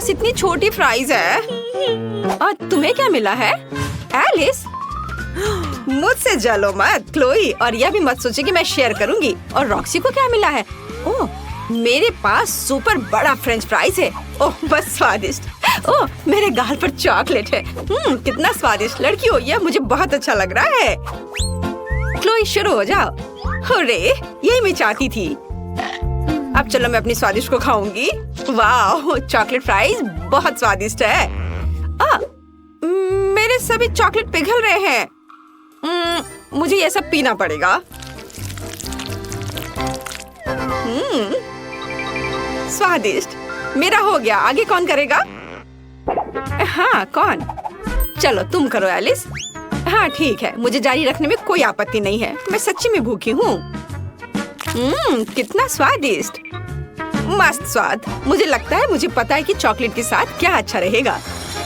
पास इतनी छोटी फ्राइज है। और तुम्हें क्या मिला है एलिस? मुझसे जलो मत क्लोई, और यह भी मत सोचे कि मैं शेयर करूंगी। और रॉक्सी को क्या मिला है? ओह, मेरे पास सुपर बड़ा फ्रेंच फ्राइज है। ओह बस स्वादिष्ट। ओह मेरे गाल पर चॉकलेट है। कितना स्वादिष्ट। लड़कियों यह मुझे बहुत अच्छा लग रहा है। क्लोई शुरू हो जाओ। अरे यही मैं चाहती थी। अब चलो मैं अपनी स्वादिष्ट को खाऊंगी। वाह चॉकलेट फ्राइज बहुत स्वादिष्ट है। मेरे सभी चॉकलेट पिघल रहे हैं। मुझे ये सब पीना पड़ेगा। स्वादिष्ट। मेरा हो गया। आगे कौन करेगा? हाँ कौन? चलो तुम करो एलिस। हाँ ठीक है, मुझे जारी रखने में कोई आपत्ति नहीं है। मैं सच्ची में भूखी हूँ। कितना स्वादिष्ट। मस्त स्वाद। मुझे लगता है मुझे पता है कि चॉकलेट के साथ क्या अच्छा रहेगा।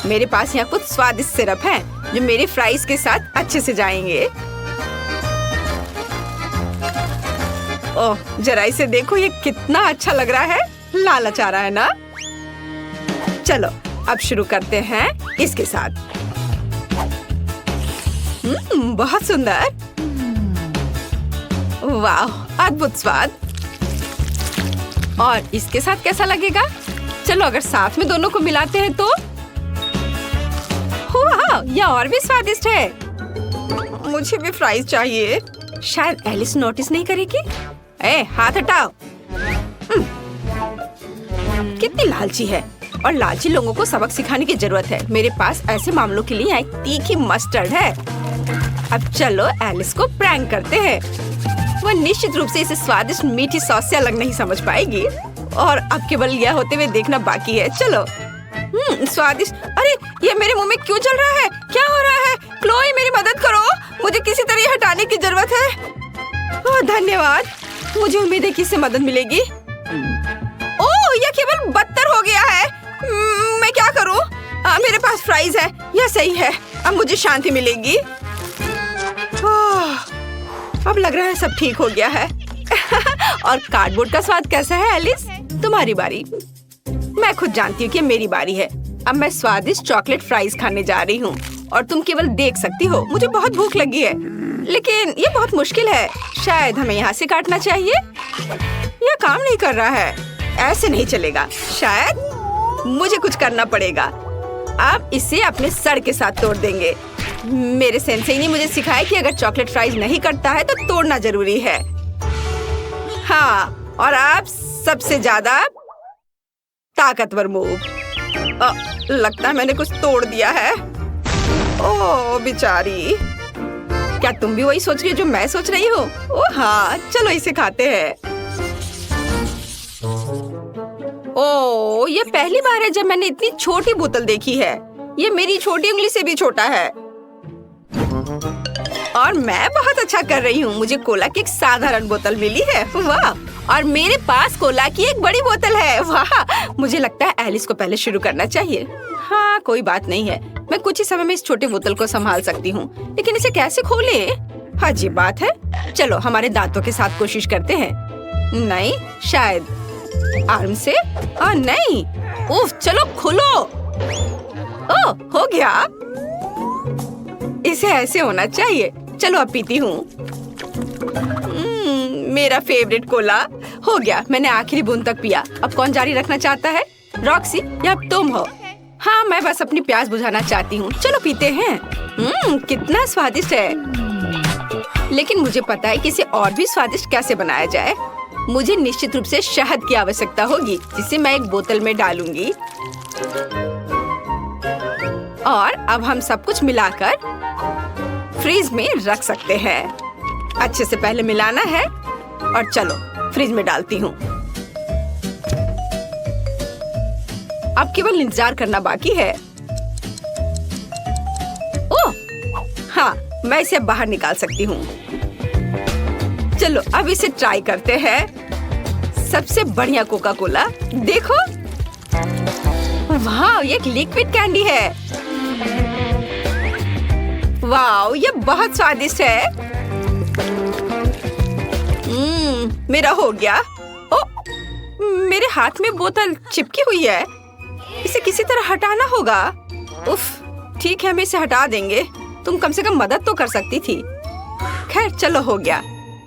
मेरे पास यहाँ कुछ स्वादिष्ट सिरप है जो मेरे फ्राइज के साथ अच्छे से जाएंगे। ओह जरा इसे देखो, ये कितना अच्छा लग रहा है। लालच आ रहा है ना? चलो अब शुरू करते हैं इसके साथ। बहुत सुंदर। वाह अद्भुत स्वाद। और इसके साथ कैसा लगेगा? चलो अगर साथ में दोनों को मिलाते हैं तो वाह यह और भी स्वादिष्ट है। मुझे भी फ्राइज चाहिए। शायद एलिस नोटिस नहीं करेगी। हाथ हटाओ। कितनी लालची है। और लालची लोगों को सबक सिखाने की जरूरत है। मेरे पास ऐसे मामलों के लिए एक तीखी मस्टर्ड है। अब चलो एलिस को प्रैंक करते हैं। वह निश्चित रूप से इसे स्वादिष्ट मीठी सॉस से अलग नहीं समझ पाएगी। और अब केवल यह होते हुए देखना बाकी है। चलो स्वादिष्ट। अरे ये मेरे मुंह में क्यों चल रहा है? क्या हो रहा है? क्लोई मेरी मदद करो, मुझे किसी तरह हटाने की जरूरत है। ओह धन्यवाद। मुझे उम्मीद है कि इससे मदद मिलेगी। ओह यह केवल बदतर हो गया है। मैं क्या करूं? मेरे पास फ्राइज है। यह सही है। अब मुझे शांति मिलेगी। अब लग रहा है सब ठीक हो गया है। और कार्डबोर्ड का स्वाद कैसा है एलिस? तुम्हारी बारी। मैं खुद जानती हूँ कि मेरी बारी है। अब मैं स्वादिष्ट चॉकलेट फ्राइज खाने जा रही हूँ और तुम केवल देख सकती हो। मुझे बहुत भूख लगी है, लेकिन ये बहुत मुश्किल है। शायद हमें यहाँ से काटना चाहिए। यह काम नहीं कर रहा है। ऐसे नहीं चलेगा। शायद मुझे कुछ करना पड़ेगा। अब इसे अपने सर के साथ तोड़ देंगे। मेरे सेंसेई ने मुझे सिखाया कि अगर चॉकलेट फ्राइज नहीं कटता है तो तोड़ना जरूरी है। हाँ और अब सबसे ज्यादा ताकतवर मूव। लगता है मैंने कुछ तोड़ दिया है। ओह बेचारी। क्या तुम भी वही सोच रही हो जो मैं सोच रही हूँ? ओह हाँ चलो इसे खाते हैं। ओह ये पहली बार है जब मैंने इतनी छोटी बोतल देखी है। ये मेरी छोटी उंगली से भी छोटा है। और मैं बहुत अच्छा कर रही हूँ। मुझे कोला की एक साधारण बोतल मिली है। वाह। और मेरे पास कोला की एक बड़ी बोतल है। वाह। मुझे लगता है एलिस को पहले शुरू करना चाहिए। हाँ कोई बात नहीं है, मैं कुछ ही समय में इस छोटे बोतल को संभाल सकती हूँ। लेकिन इसे कैसे खोले? अजीब बात है। चलो हमारे दांतों के साथ कोशिश करते हैं। नहीं शायद आर्म से। नहीं। उफ चलो खोलो। ओह हो गया। इसे ऐसे होना चाहिए। चलो अब पीती हूँ। मेरा फेवरेट कोला हो गया। मैंने आखिरी बूंद तक पिया। अब कौन जारी रखना चाहता है? रॉक्सी या अब तुम हो? हाँ मैं बस अपनी प्यास बुझाना चाहती हूँ। चलो पीते हैं। कितना स्वादिष्ट है। लेकिन मुझे पता है कि इसे और भी स्वादिष्ट कैसे बनाया जाए। मुझे निश्चित रूप से शहद की आवश्यकता होगी, जिसे मैं एक बोतल में डालूंगी। और अब हम सब कुछ मिलाकर फ्रीज में रख सकते हैं। अच्छे से पहले मिलाना है और चलो फ्रिज में डालती हूँ। अब केवल इंतजार करना बाकी है। ओह हाँ मैं इसे बाहर निकाल सकती हूँ। चलो अब इसे ट्राई करते हैं। सबसे बढ़िया कोका कोला देखो। वाह ये एक लिक्विड कैंडी है। वाह ये बहुत स्वादिष्ट है। मेरा हो गया। ओ, मेरे हाथ में बोतल चिपकी हुई है। इसे किसी तरह हटाना होगा। उफ, ठीक है, हम इसे हटा देंगे। तुम कम से कम मदद तो कर सकती थी। खैर चलो, हो गया।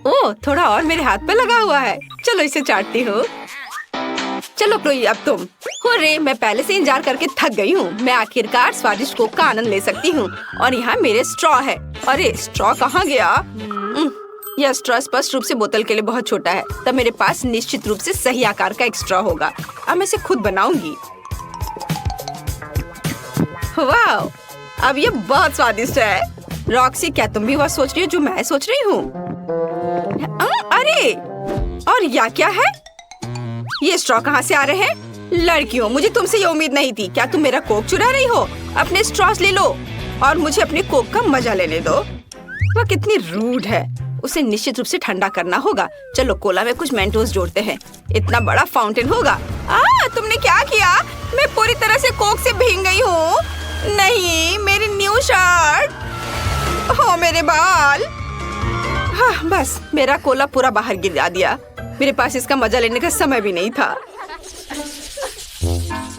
ओह, थोड़ा और मेरे हाथ पे लगा हुआ है। चलो इसे चाटती हूँ। चलो क्लोई, अब तुम। हुर्रे, मैं पहले से इंतजार करके थक गई हूँ। मैं आखिरकार स्वादिष्ट कोक का आनंद ले सकती हूँ। और यहाँ मेरे स्ट्रॉ है। अरे स्ट्रॉ कहाँ गया? यह स्ट्रॉ स्पष्ट रूप से बोतल के लिए बहुत छोटा है। तब मेरे पास निश्चित रूप से सही आकार का एक स्ट्रॉ होगा। अब मैं इसे खुद बनाऊंगी। वाह, अब ये बहुत स्वादिष्ट है। रॉक्सी, क्या तुम भी वह सोच रही हो जो मैं सोच रही हूँ? अरे, और यह क्या है? ये स्ट्रॉ कहाँ से आ रहे हैं? लड़कियों, मुझे तुमसे ये उम्मीद नहीं थी। क्या तुम मेरा कोक चुरा रही हो? अपने स्ट्रॉस ले लो और मुझे अपने कोक का मजा लेने दो। वह कितनी रूड है। उसे निश्चित रूप से ठंडा करना होगा। चलो कोला में कुछ मेंटोस जोड़ते हैं। इतना बड़ा फाउंटेन होगा। तुमने क्या किया? मैं पूरी तरह से कोक से भीग गई हूँ। नहीं, मेरी न्यू शर्ट। हो मेरे बाल। हाँ, बस मेरा कोला पूरा बाहर गिरा दिया। मेरे पास इसका मजा लेने का समय भी नहीं था।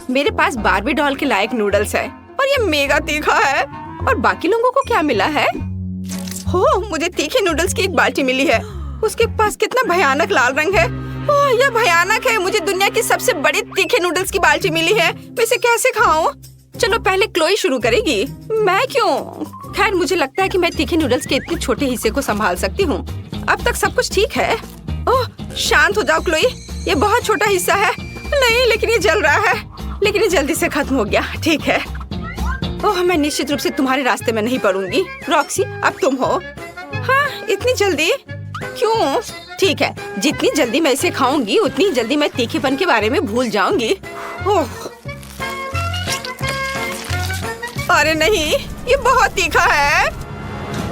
मेरे पास बार्बी डॉल के लायक नूडल्स है और ये मेगा तीखा है। और बाकी लोगों को क्या मिला है? हो, मुझे तीखे नूडल्स की एक बाल्टी मिली है। उसके पास कितना भयानक लाल रंग है। ओह, यह भयानक है। मुझे दुनिया की सबसे बड़ी तीखे नूडल्स की बाल्टी मिली है। मैं इसे कैसे खाऊं? चलो पहले क्लोई शुरू करेगी। मैं क्यों? खैर, मुझे लगता है कि मैं तीखे नूडल्स के इतने छोटे हिस्से को संभाल सकती हूँ। अब तक सब कुछ ठीक है। ओह, शांत हो जाओ क्लोई। ये बहुत छोटा हिस्सा है। नहीं, लेकिन ये जल रहा है। लेकिन ये जल्दी से खत्म हो गया। ठीक है। ओह, मैं निश्चित रूप से तुम्हारे रास्ते में नहीं पड़ूंगी। रॉक्सी, अब तुम हो। हाँ, इतनी जल्दी क्यों? ठीक है, जितनी जल्दी मैं इसे खाऊंगी उतनी जल्दी मैं तीखेपन के बारे में भूल जाऊंगी। ओह, अरे नहीं, ये बहुत तीखा है।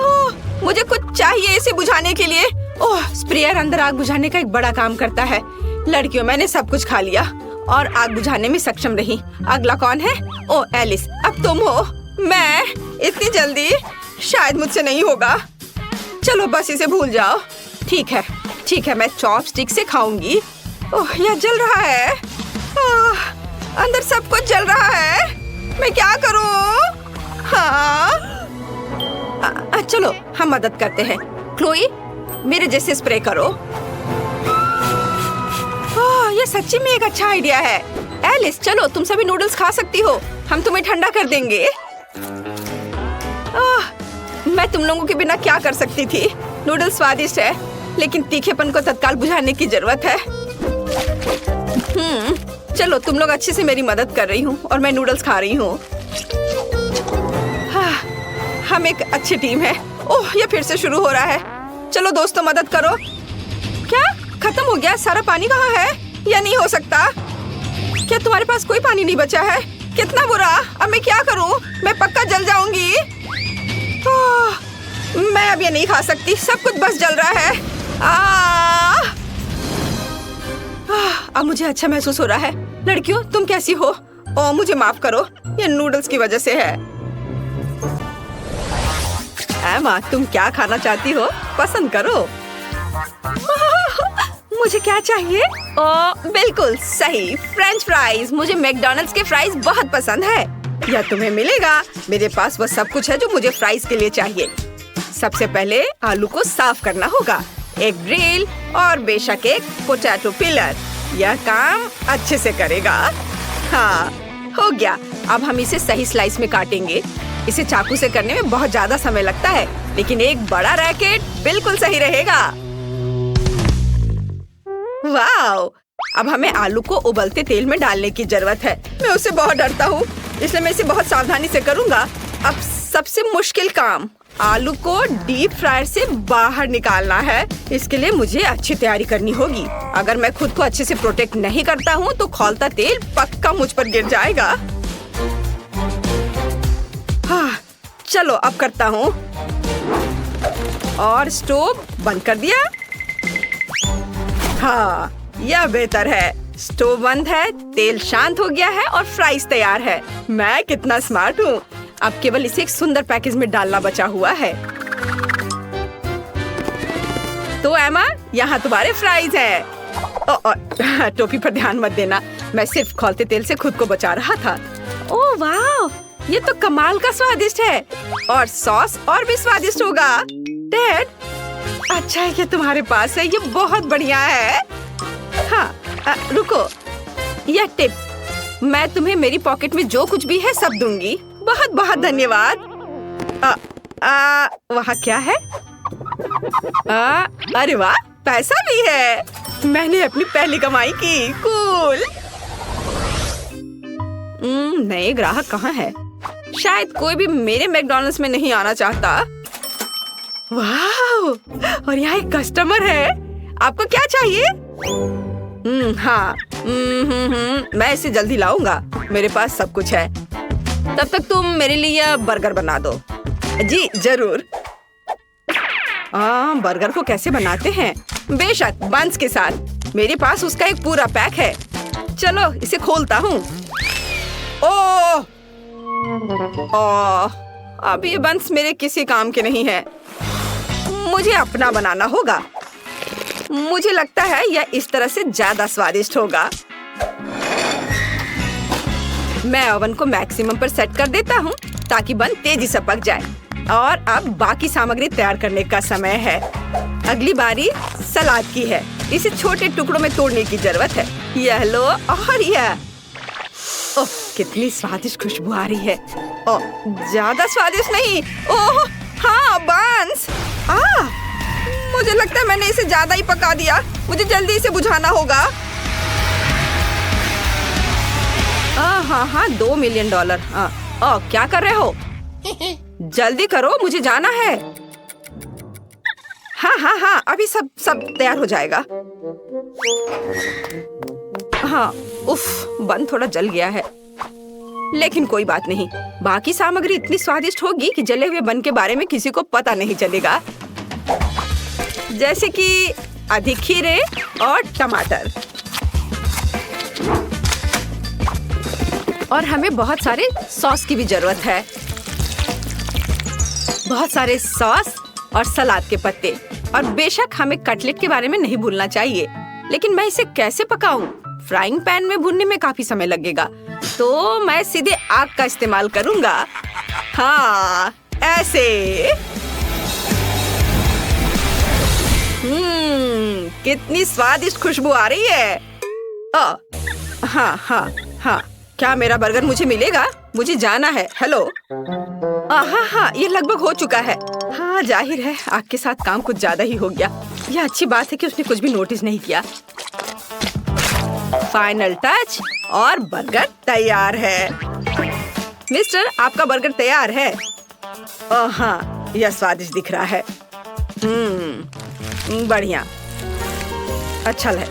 ओह, मुझे कुछ चाहिए इसे बुझाने के लिए। ओह, स्प्रेयर अंदर आग बुझाने का एक बड़ा काम करता है। लड़कियों, मैंने सब कुछ खा लिया और आग बुझाने में सक्षम रही। अगला कौन है? ओह, एलिस, अब तुम हो। मैं? इतनी जल्दी शायद मुझसे नहीं होगा। चलो बस इसे भूल जाओ। ठीक है, ठीक है, मैं चॉपस्टिक से खाऊंगी। ओह, यह जल रहा है। ओह, अंदर सब कुछ जल रहा है। मैं क्या करूं? हाँ, चलो हम मदद करते हैं। क्लोई, मेरे जैसे स्प्रे करो। ओह, ये सच्ची में एक अच्छा आइडिया है। एलिस, चलो तुम सभी नूडल्स खा सकती हो। हम तुम्हें ठंडा कर देंगे। मैं तुम लोगों के बिना क्या कर सकती थी? नूडल्स स्वादिष्ट है, लेकिन तीखेपन को तत्काल बुझाने की जरूरत है। चलो, तुम लोग अच्छे से मेरी मदद कर रही हूँ और मैं नूडल्स खा रही हूँ। हाँ, हम एक अच्छी टीम है। ओह, ये फिर से शुरू हो रहा है। चलो दोस्तों, मदद करो। क्या खत्म हो गया? सारा पानी कहाँ है? यह नहीं हो सकता। क्या तुम्हारे पास कोई पानी नहीं बचा है? कितना बुरा। अब मैं क्या करूं? मैं पक्का जल जाऊंगी। मैं अब ये नहीं खा सकती। सब कुछ बस जल रहा है। अब मुझे अच्छा महसूस हो रहा है। लड़कियों, तुम कैसी हो? ओह, मुझे माफ करो, ये नूडल्स की वजह से है। एमा, तुम क्या खाना चाहती हो? पसंद करो। मुझे क्या चाहिए? ओह, बिल्कुल सही, फ्रेंच फ्राइज। मुझे मैकडॉनल्ड्स के फ्राइज बहुत पसंद है। यह तुम्हें मिलेगा। मेरे पास वह सब कुछ है जो मुझे फ्राइज के लिए चाहिए। सबसे पहले आलू को साफ करना होगा, एक ग्रिल और बेशक एक पोटैटो पिलर। यह काम अच्छे से करेगा। हाँ, हो गया। अब हम इसे सही स्लाइस में काटेंगे। इसे चाकू से करने में बहुत ज्यादा समय लगता है, लेकिन एक बड़ा रैकेट बिल्कुल सही रहेगा। वाओ! अब हमें आलू को उबलते तेल में डालने की जरूरत है। मैं उससे बहुत डरता हूँ, इसलिए मैं इसे बहुत सावधानी से करूँगा। अब सबसे मुश्किल काम, आलू को डीप फ्रायर से बाहर निकालना है। इसके लिए मुझे अच्छी तैयारी करनी होगी। अगर मैं खुद को अच्छे से प्रोटेक्ट नहीं करता हूँ तो खौलता तेल पक्का मुझ पर गिर जाएगा। हाँ, चलो अब करता हूँ। और स्टोव बंद कर दिया। हाँ, यह बेहतर है। स्टोव बंद है, तेल शांत हो गया है और फ्राइज तैयार है। मैं कितना स्मार्ट हूँ। अब केवल इसे एक सुंदर पैकेज में डालना बचा हुआ है। तो एमा, यहाँ तुम्हारे फ्राइज हैं। टोपी पर ध्यान मत देना। मैं सिर्फ खौलते तेल से खुद को बचा रहा था। ओह वाह, ये तो कमाल का स्वादिष्ट है और सॉस और भी स्वादिष्ट होगा। डैड, अच्छा है कि तुम्हारे पास है, ये बहुत बढ़िया है। हाँ, रुको, यह टिप मैं तुम्हें मेरी पॉकेट में जो कुछ भी है सब दूंगी। बहुत बहुत धन्यवाद। वहाँ क्या है? अरे वाह, पैसा भी है। मैंने अपनी पहली कमाई की। कूल। नए ग्राहक कहाँ है? शायद कोई भी मेरे मैकडॉनल्ड्स में नहीं आना चाहता। वाह, और यहाँ एक कस्टमर है। आपको क्या चाहिए? हाँ, मैं इसे जल्दी लाऊंगा। मेरे पास सब कुछ है। तब तक तुम मेरे लिए बर्गर बना दो। जी जरूर। बर्गर को कैसे बनाते हैं? बेशक, बंस के साथ। मेरे पास उसका एक पूरा पैक है। चलो इसे खोलता हूँ। ओह, अब ये बंस मेरे किसी काम के नहीं है। मुझे अपना बनाना होगा। मुझे लगता है यह इस तरह से ज्यादा स्वादिष्ट होगा। मैं ओवन को मैक्सिमम पर सेट कर देता हूँ ताकि बन तेजी से पक जाए। और अब बाकी सामग्री तैयार करने का समय है। अगली बारी सलाद की है। इसे छोटे टुकड़ों में तोड़ने की जरूरत है। यह लो और यह। ओह, कितनी स्वादिष्ट खुशबू आ रही है। ओह, ज्यादा स्वादिष्ट नहीं। ओह हाँ, बंस। मुझे लगता है मैंने इसे ज्यादा ही पका दिया। मुझे जल्दी इसे बुझाना होगा। हाँ, $2 मिलियन। क्या कर रहे हो? जल्दी करो, मुझे जाना है। हाँ, अभी सब तैयार हो जाएगा। हाँ, उफ, बन थोड़ा जल गया है, लेकिन कोई बात नहीं। बाकी सामग्री इतनी स्वादिष्ट होगी कि जले हुए बन के बारे में किसी को पता नहीं चलेगा। जैसे कि अधिक खीरे और टमाटर। और हमें बहुत सारे सॉस की भी जरूरत है। बहुत सारे सॉस और सलाद के पत्ते। और बेशक हमें कटलेट के बारे में नहीं भूलना चाहिए। लेकिन मैं इसे कैसे पकाऊं? फ्राइंग पैन में भूनने में काफी समय लगेगा, तो मैं सीधे आग का इस्तेमाल करूंगा। हाँ, ऐसे। कितनी स्वादिष्ट खुशबू आ रही है। हाँ, क्या मेरा बर्गर मुझे मिलेगा? मुझे जाना है। हेलो। हाँ, ये लगभग हो चुका है। हाँ, जाहिर है आग के साथ काम कुछ ज्यादा ही हो गया। यह अच्छी बात है कि उसने कुछ भी नोटिस नहीं किया। फाइनल टच और बर्गर तैयार है। मिस्टर, आपका बर्गर तैयार है। हाँ, यह स्वादिष्ट दिख रहा है। बढ़िया, अच्छा है।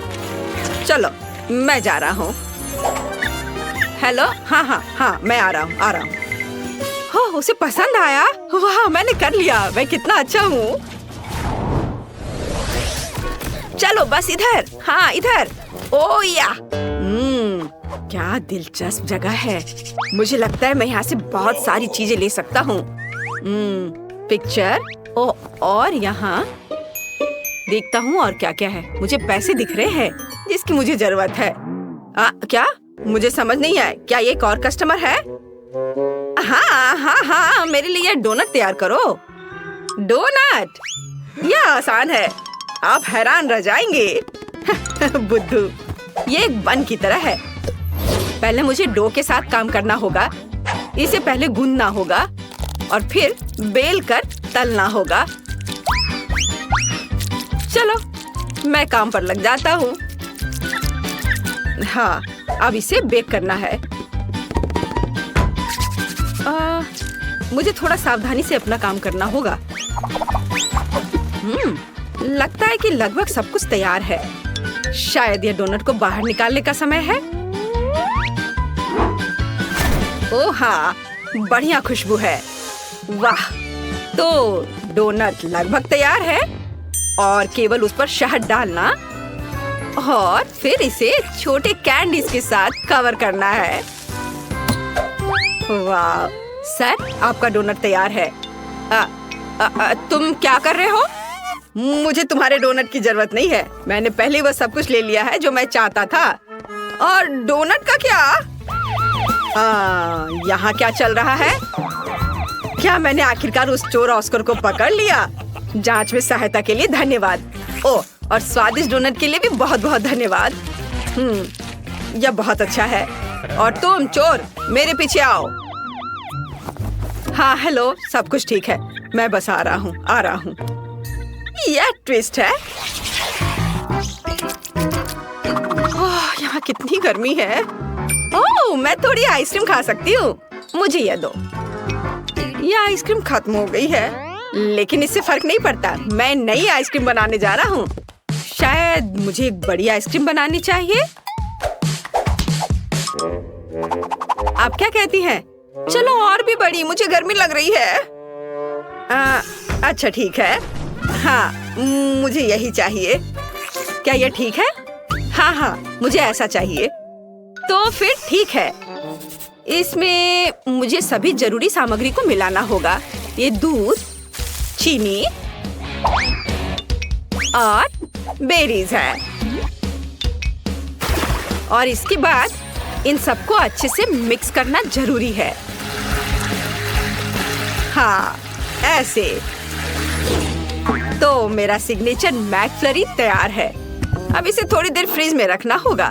चलो मैं जा रहा हूँ। हेलो। हाँ, मैं आ रहा हूँ। हो, उसे पसंद आया। वाह, मैंने कर लिया। मैं कितना अच्छा हूँ। चलो बस इधर। हाँ, इधर। ओ या। क्या दिलचस्प जगह है। मुझे लगता है मैं यहाँ से बहुत सारी चीजें ले सकता हूँ। पिक्चर। और यहाँ देखता हूँ और क्या क्या है। मुझे पैसे दिख रहे हैं जिसकी मुझे जरूरत है। क्या? मुझे समझ नहीं आया। क्या ये एक और कस्टमर है? हाँ, मेरे लिए डोनट तैयार करो। डोनट? यह आसान है, आप हैरान रह जाएंगे। बुद्धू, ये एक बन की तरह है। पहले मुझे डो के साथ काम करना होगा। इसे पहले गूंदना होगा और फिर बेल कर तलना होगा। चलो मैं काम पर लग जाता हूँ। हाँ, अब इसे बेक करना है। मुझे थोड़ा सावधानी से अपना काम करना होगा। लगता है कि लगभग सब कुछ तैयार है। शायद ये डोनट को बाहर निकालने का समय है। ओह हाँ, बढ़िया खुशबू है। वाह, तो डोनट लगभग तैयार है और केवल उस पर शहद डालना और फिर इसे छोटे कैंडीज के साथ कवर करना है। वाह सर, आपका डोनट तैयार है। तुम क्या कर रहे हो? मुझे तुम्हारे डोनट की जरूरत नहीं है। मैंने पहले वह सब कुछ ले लिया है जो मैं चाहता था। और डोनट का क्या? यहाँ क्या चल रहा है? क्या मैंने आखिरकार उस चोर ऑस्कर को पकड़ लिया? जांच में सहायता के लिए धन्यवाद। ओह, और स्वादिष्ट डोनट के लिए भी बहुत बहुत धन्यवाद। यह बहुत अच्छा है। और तुम चोर, मेरे पीछे आओ। हाँ हेलो, सब कुछ ठीक है, मैं बस आ रहा हूँ। यह ट्विस्ट है। ओह, यहाँ कितनी गर्मी है। ओह, मैं थोड़ी आइसक्रीम खा सकती हूँ। मुझे यह दो। यह आइसक्रीम खत्म हो गई है, लेकिन इससे फर्क नहीं पड़ता। मैं नई आइसक्रीम बनाने जा रहा हूँ। शायद मुझे एक बड़ी आइसक्रीम बनानी चाहिए। आप क्या कहती हैं? चलो और भी बड़ी, मुझे गर्मी लग रही है। अच्छा ठीक है। हाँ, मुझे यही चाहिए। क्या यह ठीक है? हाँ, मुझे ऐसा चाहिए। तो फिर ठीक है। इसमें मुझे सभी जरूरी सामग्री को मिलाना होगा। ये दूध, चीनी और बेरीज है। और इसके बाद इन सबको अच्छे से मिक्स करना जरूरी है। हाँ, ऐसे। तो मेरा सिग्नेचर मैकफ्लरी तैयार है। अब इसे थोड़ी देर फ्रीज में रखना होगा।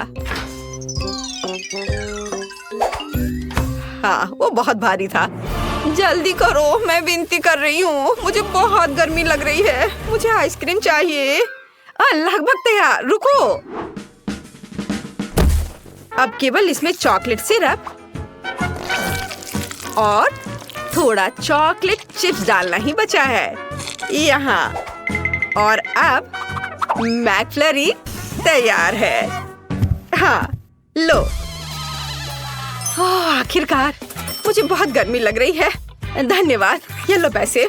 हाँ, वो बहुत भारी था। जल्दी करो, मैं विनती कर रही हूँ। मुझे बहुत गर्मी लग रही है। मुझे आइसक्रीम चाहिए। लगभग तैयार, रुको। अब केवल इसमें चॉकलेट सिरप और थोड़ा चॉकलेट चिप्स डालना ही बचा है यहाँ। और अब मैकफ्लरी तैयार है। हाँ, लो। ओह, आखिरकार। मुझे बहुत गर्मी लग रही है। धन्यवाद। ये लो पैसे।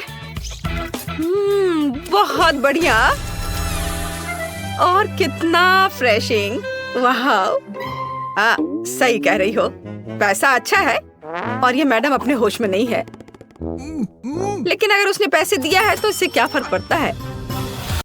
बहुत बढ़िया। और कितना फ्रेशिंग। वाह, सही कह रही हो। पैसा अच्छा है और ये मैडम अपने होश में नहीं है। लेकिन अगर उसने पैसे दिया है तो इससे क्या फर्क पड़ता है?